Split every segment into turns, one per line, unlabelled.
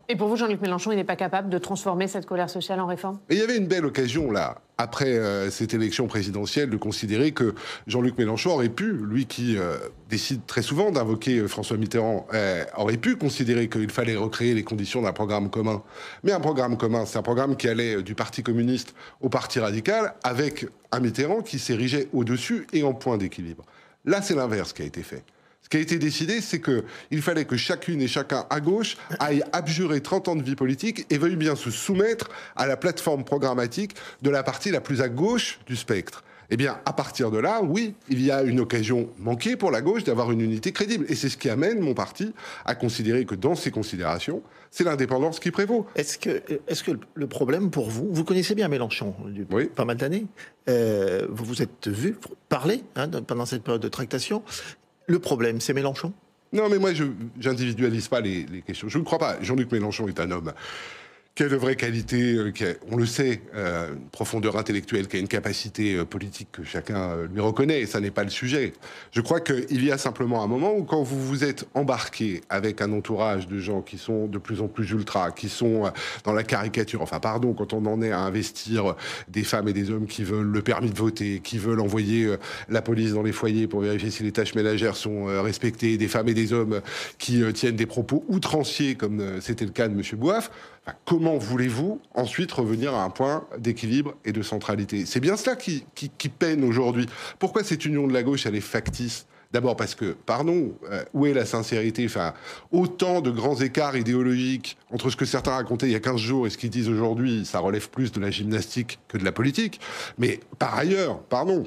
Et pour vous, Jean-Luc Mélenchon, il n'est pas capable de transformer cette colère sociale en réforme?
Et il y avait une belle occasion, là, après cette élection présidentielle, de considérer que Jean-Luc Mélenchon aurait pu, lui qui décide très souvent d'invoquer François Mitterrand, aurait pu considérer qu'il fallait recréer les conditions d'un programme commun. Mais un programme commun, c'est un programme qui allait du Parti communiste au Parti radical, avec un Mitterrand qui s'érigeait au-dessus et en point d'équilibre. Là, c'est l'inverse qui a été fait. Ce qui a été décidé, c'est qu'il fallait que chacune et chacun à gauche aille abjurer 30 ans de vie politique et veuille bien se soumettre à la plateforme programmatique de la partie la plus à gauche du spectre. Eh bien, à partir de là, oui, il y a une occasion manquée pour la gauche d'avoir une unité crédible. Et c'est ce qui amène mon parti à considérer que dans ces considérations, c'est l'indépendance qui prévaut.
Est-ce que le problème pour vous, vous connaissez bien Mélenchon depuis pas mal d'années, vous vous êtes vu parler pendant cette période de tractation. Le problème, c'est Mélenchon?
Non, mais moi, je n'individualise pas les questions. Je ne crois pas. Jean-Luc Mélenchon est un homme qui a de vraies qualités, on le sait, une profondeur intellectuelle, qui a une capacité politique que chacun lui reconnaît, et ça n'est pas le sujet. Je crois qu'il y a simplement un moment où, quand vous vous êtes embarqué avec un entourage de gens qui sont de plus en plus ultras, qui sont dans la caricature, enfin pardon, quand on en est à investir des femmes et des hommes qui veulent le permis de voter, qui veulent envoyer la police dans les foyers pour vérifier si les tâches ménagères sont respectées, des femmes et des hommes qui tiennent des propos outranciers, comme c'était le cas de M. Bouaf, comment voulez-vous ensuite revenir à un point d'équilibre et de centralité? C'est bien cela qui peine aujourd'hui. Pourquoi cette union de la gauche, elle est factice? D'abord parce que, pardon, où est la sincérité? Enfin, autant de grands écarts idéologiques entre ce que certains racontaient il y a 15 jours et ce qu'ils disent aujourd'hui, ça relève plus de la gymnastique que de la politique. Mais par ailleurs, pardon,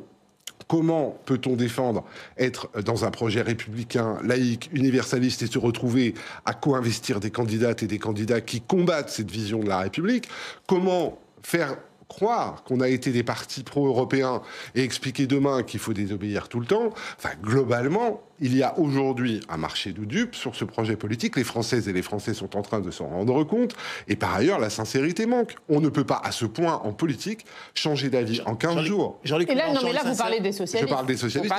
comment peut-on défendre être dans un projet républicain, laïque, universaliste et se retrouver à co-investir des candidates et des candidats qui combattent cette vision de la République? Comment faire croire qu'on a été des partis pro-européens et expliquer demain qu'il faut désobéir tout le temps? Enfin, globalement, il y a aujourd'hui un marché de dupes sur ce projet politique. Les Françaises et les Français sont en train de s'en rendre compte. Et par ailleurs, la sincérité manque. On ne peut pas, à ce point, en politique, changer d'avis en 15 jours.
Et là, non, mais là, vous parlez des socialistes.
Je parle des socialistes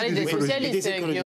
et des écologistes.